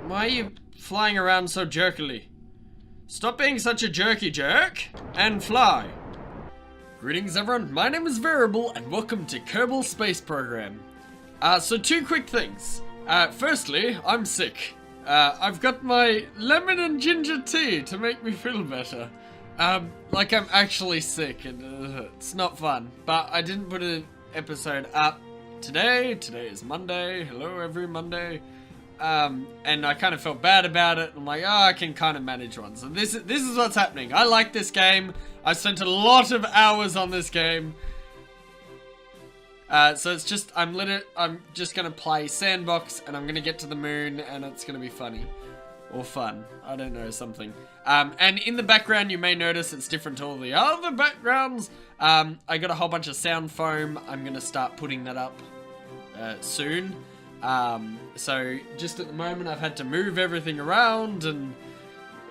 Why are you flying around so jerkily? Stop being such a jerky jerk and fly. Greetings everyone, my name is Variable and welcome to Kerbal Space Program. So two quick things. Firstly, I'm sick. I've got my lemon and ginger tea to make me feel better. Like I'm actually sick and it's not fun. But I didn't put an episode up today. Today is Monday. Hello every Monday. And I kind of felt bad about it. I'm like, oh, I can kind of manage one. So this is what's happening. I like this game. I spent a lot of hours on this game. So it's just, I'm just gonna play sandbox and I'm gonna get to the moon and it's gonna be funny. Or fun. I don't know, something. And in the background you may notice it's different to all the other backgrounds. I got a whole bunch of sound foam. I'm gonna start putting that up soon. So just at the moment I've had to move everything around and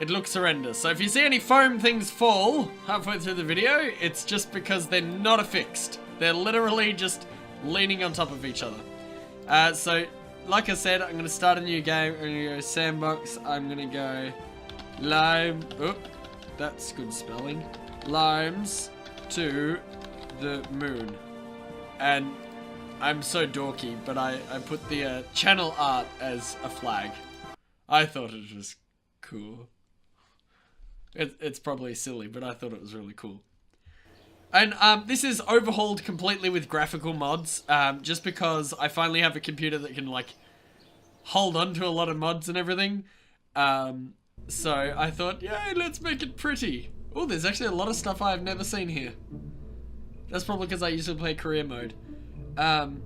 it looks horrendous. So if you see any foam things fall halfway through the video, it's just because they're not affixed. They're literally just leaning on top of each other. So like I said, I'm going to start a new game. I'm going to go sandbox. I'm going to go lime. Oh, that's good spelling. Limes to the moon. And I'm so dorky, but I put the channel art as a flag. I thought it was cool. It's probably silly, but I thought it was really cool. And this is overhauled completely with graphical mods, just because I finally have a computer that can like hold on to a lot of mods and everything. So I thought, yay, let's make it pretty. Oh, there's actually a lot of stuff I've never seen here. That's probably because I usually play career mode. And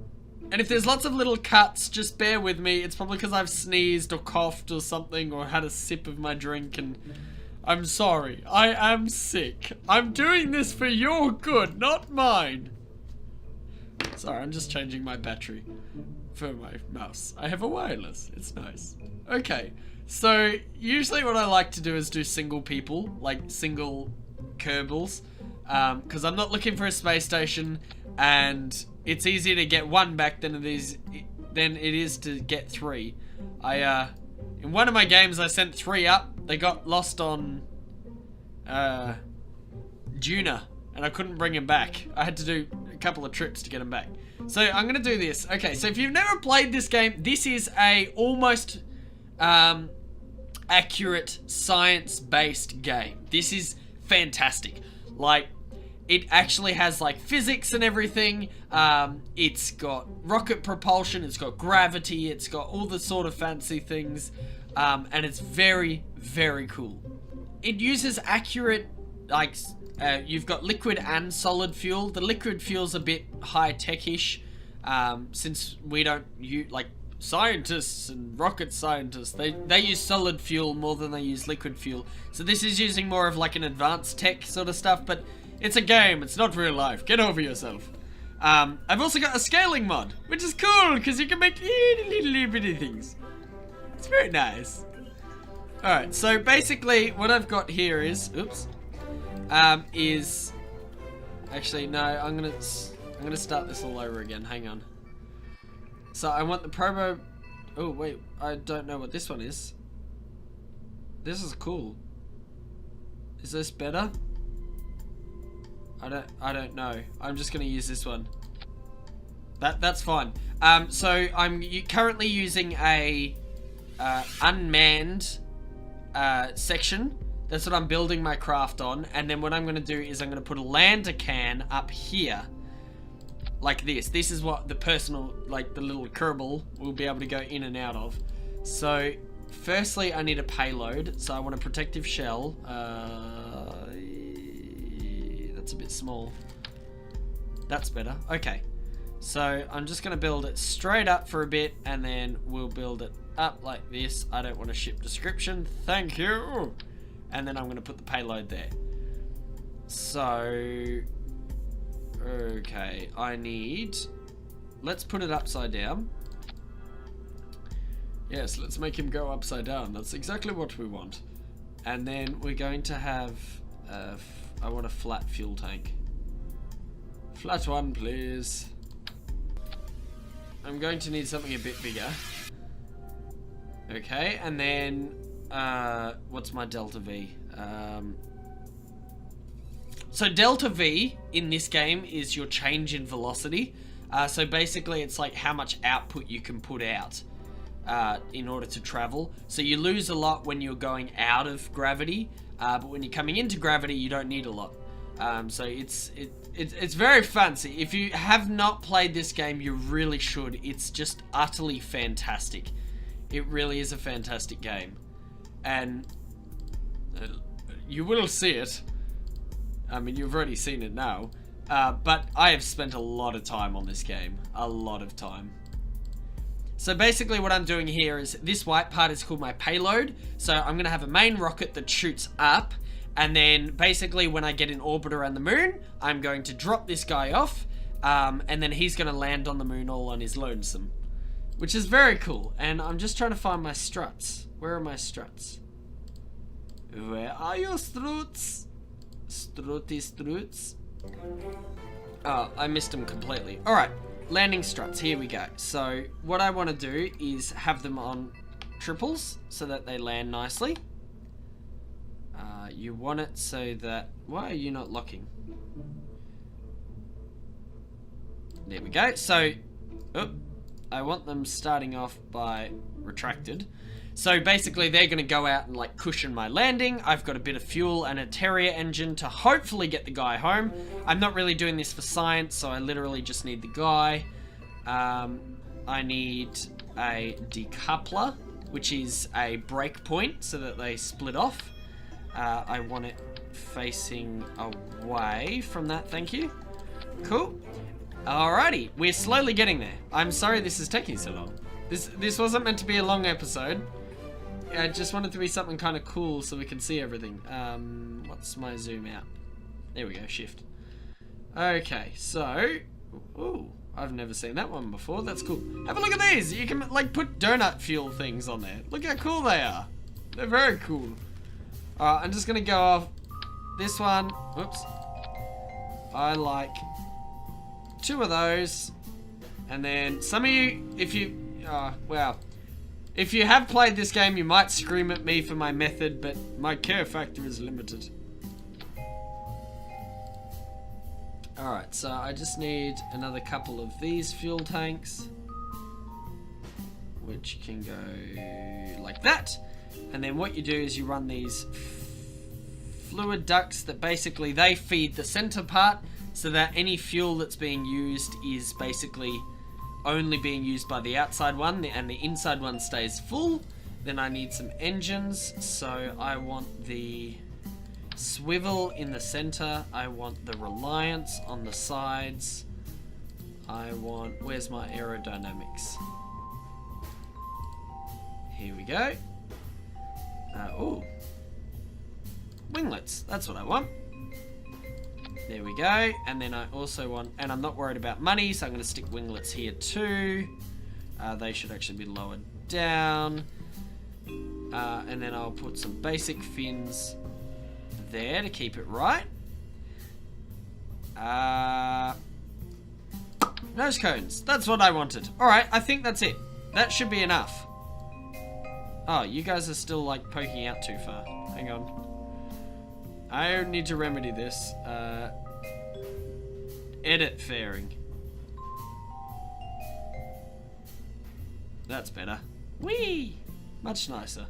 if there's lots of little cuts, just bear with me. It's probably because I've sneezed or coughed or something or had a sip of my drink and I'm sorry. I am sick. I'm doing this for your good, not mine. Sorry, I'm just changing my battery for my mouse. I have a wireless. It's nice. Okay, so usually what I like to do is do single people, like single Kerbals, because I'm not looking for a space station and it's easier to get one back than it is to get three. In one of my games I sent 3 up. They got lost on Juna and I couldn't bring him back. I had to do a couple of trips to get him back. So I'm gonna do this. Okay, so if you've never played this game, this is a almost accurate science-based game. This is fantastic. Like, it actually has like physics and everything. It's got rocket propulsion, it's got gravity, it's got all the sort of fancy things. And it's very, very cool. It uses accurate, like, you've got liquid and solid fuel. The liquid fuel's a bit high-tech-ish, since we don't use, like, scientists and rocket scientists, they use solid fuel more than they use liquid fuel. So this is using more of like an advanced tech sort of stuff, but it's a game, it's not real life. Get over yourself. I've also got a scaling mod, which is cool, because you can make little bitty things. It's very nice. Alright, so basically what I've got here is, actually no, I'm gonna start this all over again. Hang on. So I want the promo. Oh wait, I don't know what this one is. This is cool. Is this better? I don't know. I'm just gonna use this one. That's fine. So I'm currently using a unmanned section. That's what I'm building my craft on. And then what I'm going to do is I'm going to put a lander can up here. Like this. This is what the personal, like the little Kerbal will be able to go in and out of. So, firstly I need a payload. So I want a protective shell. That's a bit small. That's better. Okay. So I'm just going to build it straight up for a bit and then we'll build it up like this. I don't want a ship description. Thank you. And then I'm going to put the payload there. So, okay, let's put it upside down. Yes, let's make him go upside down. That's exactly what we want. And then we're going to have, I want a flat fuel tank. Flat one, please. I'm going to need something a bit bigger. Okay, and then, what's my delta V? So delta V in this game is your change in velocity. So basically it's like how much output you can put out in order to travel. So you lose a lot when you're going out of gravity, but when you're coming into gravity, you don't need a lot. So it's very fancy. If you have not played this game, you really should. It's just utterly fantastic. It really is a fantastic game. And you will see it. I mean, you've already seen it now. But I have spent a lot of time on this game. A lot of time. So basically what I'm doing here is, this white part is called my payload. So I'm going to have a main rocket that shoots up. And then basically when I get in orbit around the moon, I'm going to drop this guy off. And then he's going to land on the moon all on his lonesome. Which is very cool. And I'm just trying to find my struts. Where are my struts? Where are your struts? Strutty struts. Oh, I missed them completely. Alright, landing struts, here we go. So, what I want to do is have them on triples so that they land nicely. You want it so that... Why are you not locking? There we go. So, I want them starting off by retracted. So basically they're going to go out and like cushion my landing. I've got a bit of fuel and a Terrier engine to hopefully get the guy home. I'm not really doing this for science, so I literally just need the guy. I need a decoupler, which is a break point so that they split off. I want it facing away from that, thank you. Cool. Alrighty, we're slowly getting there. I'm sorry this is taking so long. This wasn't meant to be a long episode. I just wanted to be something kind of cool so we can see everything. What's my zoom out? There we go, shift. Okay, so... Ooh, I've never seen that one before. That's cool. Have a look at these! You can, like, put donut fuel things on there. Look how cool they are. They're very cool. Alright, I'm just gonna go off this one. Whoops. I like 2 of those. And then some of you, if you... wow. If you have played this game, you might scream at me for my method, but my care factor is limited. Alright, so I just need another couple of these fuel tanks, which can go like that. And then what you do is you run these fluid ducts that basically they feed the center part, so that any fuel that's being used is basically only being used by the outside one, and the inside one stays full. Then I need some engines, so I want the swivel in the center, I want the reliance on the sides, I want... Where's my aerodynamics? Here we go. Ooh. Winglets, that's what I want. There we go, and then I also want, and I'm not worried about money, so I'm going to stick winglets here too. They should actually be lowered down. And then I'll put some basic fins there to keep it right. Nose cones, that's what I wanted. Alright, I think that's it. That should be enough. Oh, you guys are still like poking out too far. Hang on. I need to remedy this. Edit fairing. That's better. Whee! Much nicer.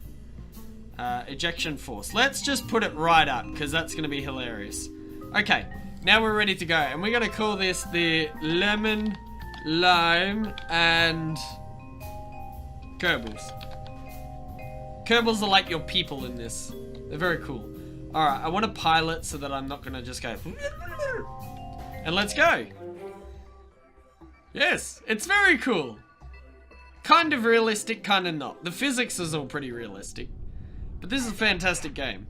Ejection force. Let's just put it right up, because that's going to be hilarious. Okay, now we're ready to go. And we're going to call this the Lemon, Lime, and Kerbals. Kerbals are like your people in this. They're very cool. Alright, I want to pilot so that I'm not going to just go... And let's go! Yes, it's very cool! Kind of realistic, kind of not. The physics is all pretty realistic. But this is a fantastic game.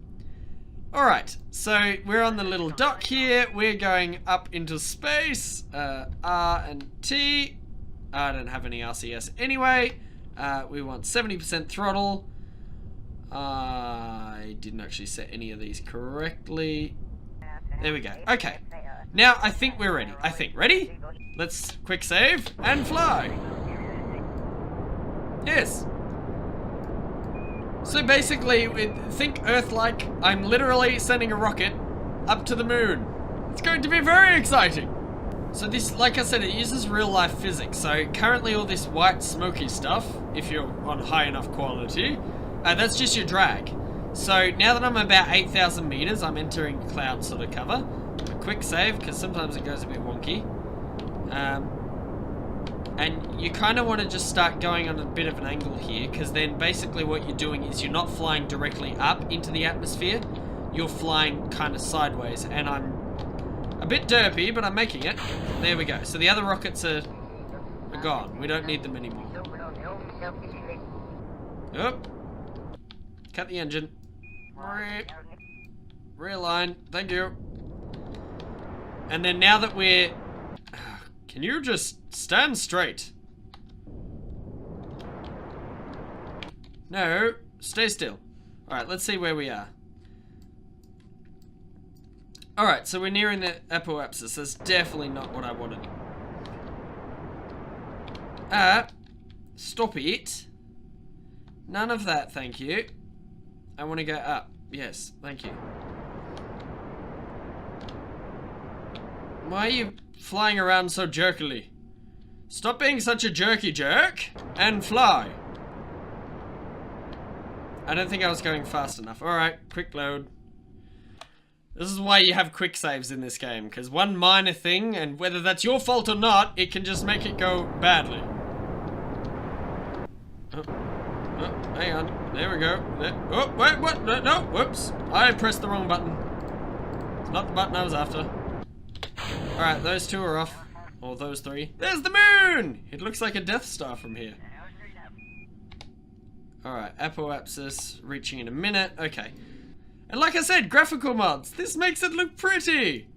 Alright, so we're on the little dock here. We're going up into space. R and T. I don't have any RCS anyway. We want 70% throttle. I didn't actually set any of these correctly. There we go. Okay. Now I think we're ready. I think. Ready? Let's quick save and fly. Yes. So basically, think Earth-like. I'm literally sending a rocket up to the moon. It's going to be very exciting. So this, like I said, it uses real-life physics. So currently all this white smoky stuff, if you're on high enough quality, that's just your drag. So now that I'm about 8,000 meters, I'm entering cloud sort of cover. A quick save, because sometimes it goes a bit wonky. And you kind of want to just start going on a bit of an angle here, because then basically what you're doing is you're not flying directly up into the atmosphere, you're flying kind of sideways, and I'm a bit derpy, but I'm making it. There we go. So the other rockets are gone. We don't need them anymore. Oh. Cut the engine. Realign. Thank you. And then now that we're... Can you just stand straight? No. Stay still. Alright, let's see where we are. Alright, so we're nearing the apoapsis. That's definitely not what I wanted. Stop it. None of that, thank you. I want to go up. Yes, thank you. Why are you flying around so jerkily? Stop being such a jerky jerk and fly. I don't think I was going fast enough. Alright, quick load. This is why you have quick saves in this game, because one minor thing, and whether that's your fault or not, it can just make it go badly. Oh, hang on. There we go. There. Oh, wait, what? No, no, whoops. I pressed the wrong button. It's not the button I was after. Alright, those two are off. Or those three. There's the moon! It looks like a Death Star from here. Alright, apoapsis reaching in a minute. Okay. And like I said, graphical mods. This makes it look pretty.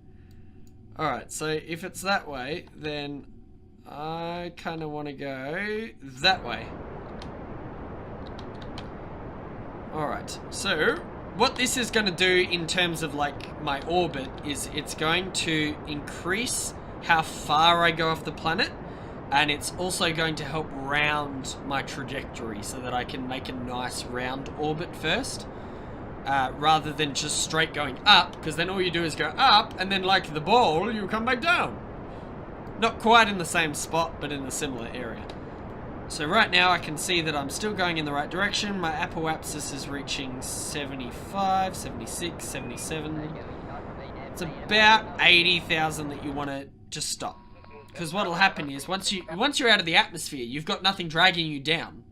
Alright, so if it's that way, then I kind of want to go that way. Alright, so what this is going to do in terms of like my orbit is it's going to increase how far I go off the planet, and it's also going to help round my trajectory so that I can make a nice round orbit first. Rather than just straight going up, because then all you do is go up, and then like the ball, you come back down. Not quite in the same spot, but in a similar area. So right now I can see that I'm still going in the right direction. My apoapsis is reaching 75, 76, 77. It's about 80,000 that you want to just stop. Because what'll happen is once you're out of the atmosphere, you've got nothing dragging you down.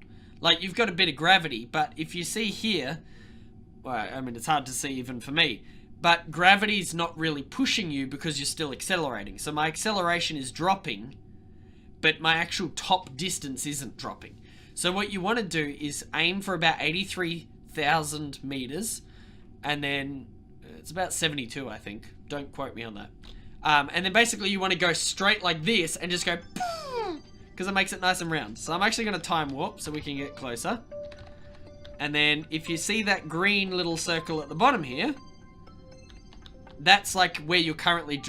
Like, you've got a bit of gravity, but if you see here... Well, I mean, it's hard to see even for me, but gravity's not really pushing you because you're still accelerating. So my acceleration is dropping, but my actual top distance isn't dropping. So what you want to do is aim for about 83,000 meters, and then it's about 72, I think. Don't quote me on that. And then basically you want to go straight like this and just go, because it makes it nice and round. So I'm actually going to time warp so we can get closer. And then if you see that green little circle at the bottom here, that's like where you're currently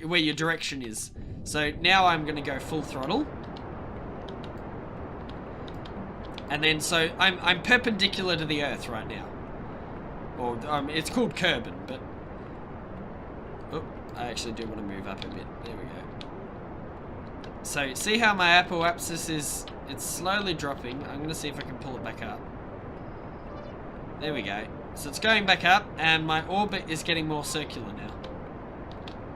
where your direction is. So now I'm going to go full throttle. And then so I'm perpendicular to the Earth right now. Or it's called Kerbin, but oh, I actually do want to move up a bit. There we go. So see how my apoapsis is, it's slowly dropping. I'm going to see if I can pull it back up. There we go. So it's going back up, and my orbit is getting more circular now.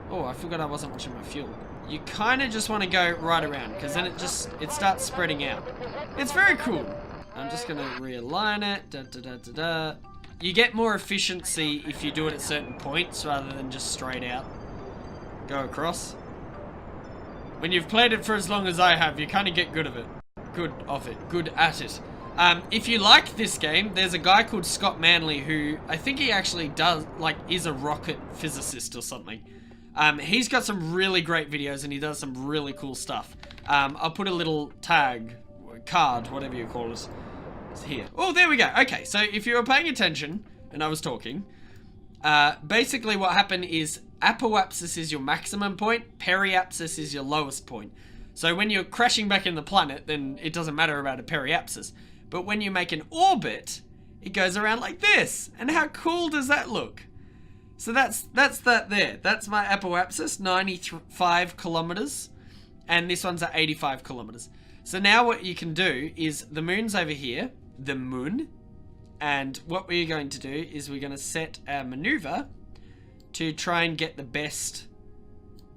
Oh, I forgot I wasn't watching my fuel. You kind of just want to go right around, because then it starts spreading out. It's very cool. I'm just going to realign it. Da, da, da, da, da. You get more efficiency if you do it at certain points, rather than just straight out. Go across. When you've played it for as long as I have, you kind of get good at it. Good at it. If you like this game, there's a guy called Scott Manley who I think he actually does, like, is a rocket physicist or something. He's got some really great videos and he does some really cool stuff. I'll put a little card, whatever you call it, here. Oh, there we go. Okay, so if you were paying attention and I was talking, basically what happened is apoapsis is your maximum point, periapsis is your lowest point. So when you're crashing back in the planet, then it doesn't matter about a periapsis. But when you make an orbit, it goes around like this. And how cool does that look? So that's that there. That's my apoapsis, 95 kilometers. And this one's at 85 kilometers. So now what you can do is the moon's over here, the moon. And what we're going to do is we're going to set our maneuver to try and get the best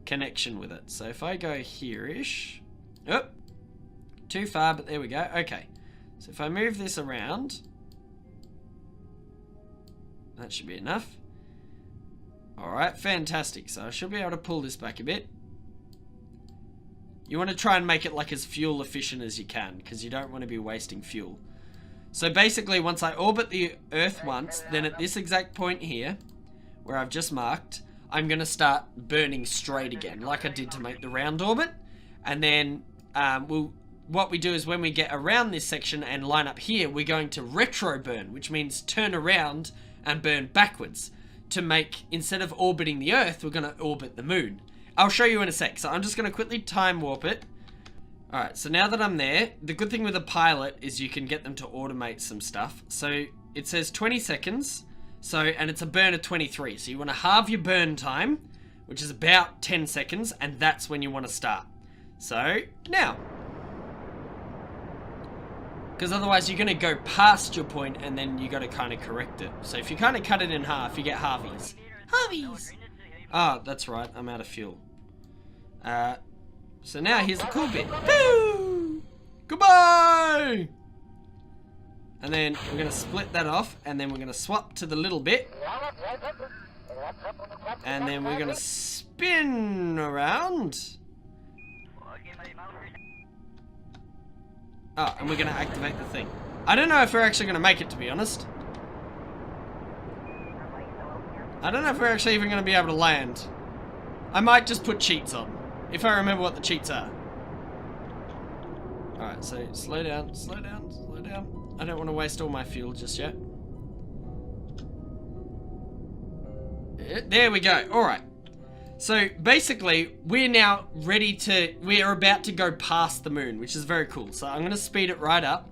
connection with it. So if I go here-ish, oh, too far, but there we go. Okay, so if I move this around, that should be enough. Alright, fantastic. So I should be able to pull this back a bit. You want to try and make it like as fuel efficient as you can, because you don't want to be wasting fuel. So basically, once I orbit the Earth once, then at this exact point here, where I've just marked, I'm going to start burning straight again, like I did to make the round orbit. And then what we do is when we get around this section and line up here, we're going to retro burn, which means turn around and burn backwards to make, instead of orbiting the Earth, we're going to orbit the moon. I'll show you in a sec. So I'm just going to quickly time warp it. Alright, so now that I'm there, the good thing with a pilot is you can get them to automate some stuff. So it says 20 seconds, and it's a burn of 23. So you want to halve your burn time, which is about 10 seconds, and that's when you want to start. So, now. Because otherwise you're going to go past your point and then you got to kind of correct it. So if you kind of cut it in half, you get halvies. Halvies! Oh, that's right, I'm out of fuel. So now here's the cool bit. Woo! Goodbye! And then we're going to split that off, and then we're going to swap to the little bit. And then we're going to spin around. Oh, and we're going to activate the thing. I don't know if we're actually going to make it, to be honest. I don't know if we're actually even going to be able to land. I might just put cheats on, if I remember what the cheats are. Alright, so slow down, slow down, slow down. I don't want to waste all my fuel just yet. There we go. Alright. So basically, we're now ready to... We're about to go past the moon, which is very cool. So I'm going to speed it right up.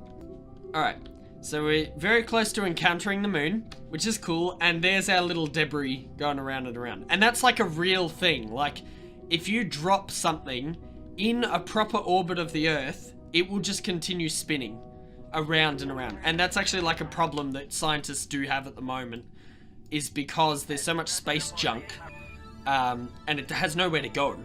Alright. So we're very close to encountering the moon, which is cool. And there's our little debris going around and around. And that's like a real thing. Like, if you drop something in a proper orbit of the Earth, it will just continue spinning around and around. And that's actually like a problem that scientists do have at the moment, is because there's so much space junk, and it has nowhere to go.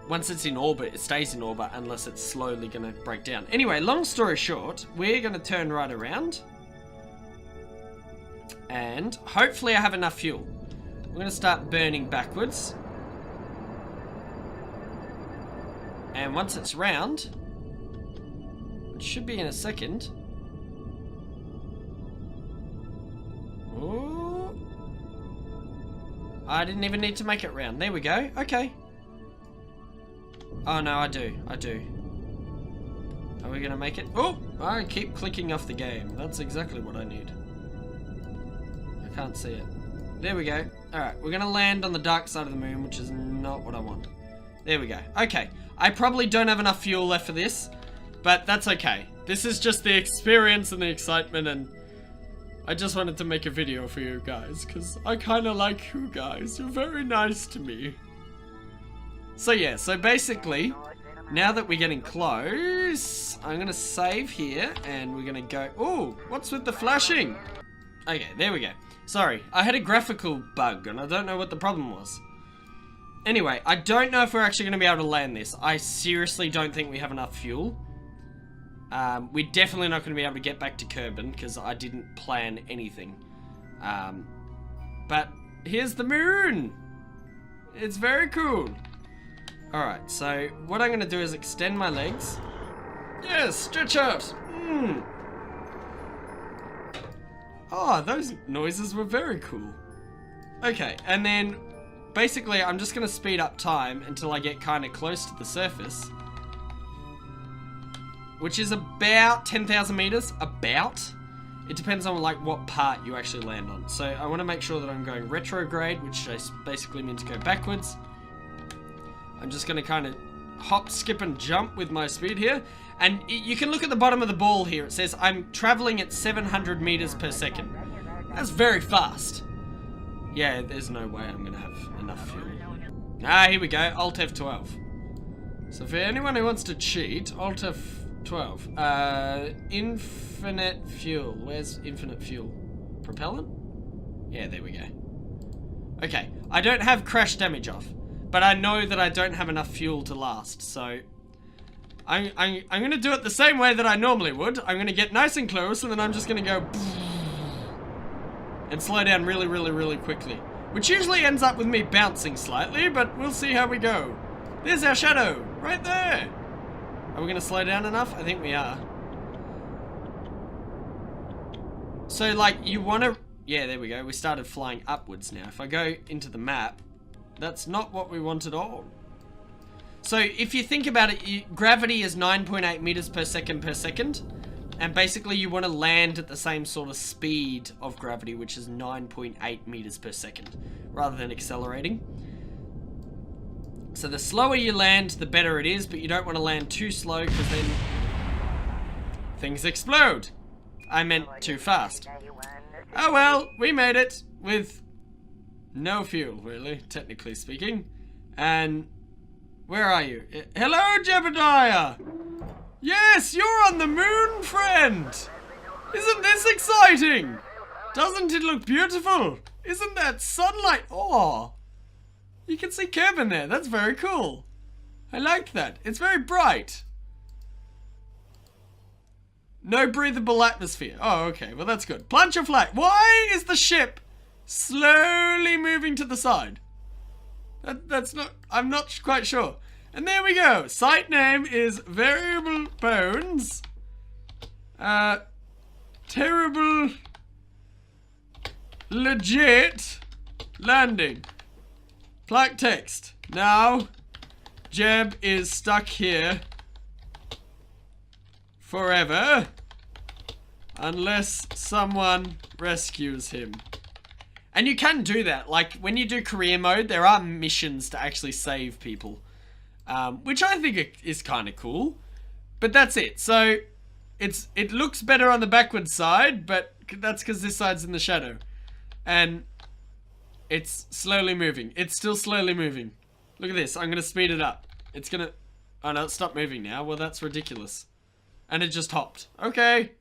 Once it's in orbit, it stays in orbit unless it's slowly going to break down. Anyway, long story short, we're going to turn right around. And hopefully I have enough fuel. We're going to start burning backwards. And once it's round, which should be in a second. Ooh. I didn't even need to make it round. There we go. Okay. Oh no, I do. I do. Are we gonna make it? Oh! I keep clicking off the game. That's exactly what I need. I can't see it. There we go. Alright, we're gonna land on the dark side of the moon, which is not what I want. There we go. Okay. I probably don't have enough fuel left for this, but that's okay. This is just the experience and the excitement, and I just wanted to make a video for you guys, because I kind of like you guys. You're very nice to me. So yeah, so basically, now that we're getting close, I'm going to save here, and we're going to go... Ooh, what's with the flashing? Okay, there we go. Sorry, I had a graphical bug, and I don't know what the problem was. Anyway, I don't know if we're actually going to be able to land this. I seriously don't think we have enough fuel. We're definitely not going to be able to get back to Kerbin, because I didn't plan anything. But here's the moon! It's very cool. Alright, so what I'm going to do is extend my legs. Yes, stretch out! Oh, those noises were very cool. Okay, and then basically I'm just going to speed up time until I get kind of close to the surface. Which is about 10,000 meters. About. It depends on like what part you actually land on. So I want to make sure that I'm going retrograde, which basically means go backwards. I'm just going to kind of hop, skip, and jump with my speed here. And you can look at the bottom of the ball here. It says I'm traveling at 700 meters per second. That's very fast. Yeah, there's no way I'm gonna have enough fuel. Ah, here we go. Alt F12. So for anyone who wants to cheat, Alt F12. Infinite fuel. Where's infinite fuel? Propellant? Yeah, there we go. Okay, I don't have crash damage off, but I know that I don't have enough fuel to last, so I'm gonna do it the same way that I normally would. I'm gonna get nice and close, and then I'm just gonna go and slow down really, really, really quickly, which usually ends up with me bouncing slightly, but we'll see how we go. There's our shadow, right there. Are we gonna slow down enough? I think we are. So, like, you wanna... Yeah, there we go. We started flying upwards now. If I go into the map, that's not what we want at all. So, if you think about it, gravity is 9.8 meters per second, and basically you want to land at the same sort of speed of gravity, which is 9.8 meters per second, rather than accelerating. So the slower you land, the better it is, but you don't want to land too slow, because then things explode. I meant too fast. Oh well, we made it with no fuel, really, technically speaking. And where are you? Hello, Jebediah! Yes, you're on the moon, friend! Isn't this exciting? Doesn't it look beautiful? Isn't that sunlight? Oh, you can see Kerbin there. That's very cool. I like that. It's very bright. No breathable atmosphere. Oh, okay. Well, that's good. Plunge your flag. Why is the ship slowly moving to the side? That's not... I'm not quite sure. And there we go. Site name is Variable Bones. Terrible... Legit... Landing. Plaque text. Now, Jeb is stuck here forever, unless someone rescues him. And you can do that. Like, when you do career mode, there are missions to actually save people. Which I think is kind of cool. But that's it. So, it looks better on the backwards side, but that's because this side's in the shadow. And it's slowly moving. It's still slowly moving. Look at this. I'm going to speed it up. It's going to... Oh, no, it's stopped moving now. Well, that's ridiculous. And it just hopped. Okay.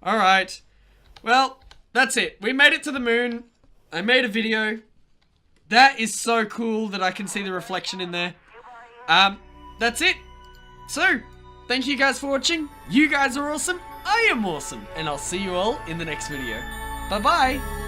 Alright. Well, that's it. We made it to the moon. I made a video. That is so cool that I can see the reflection in there. That's it. So, thank you guys for watching. You guys are awesome. I am awesome. And I'll see you all in the next video. Bye-bye.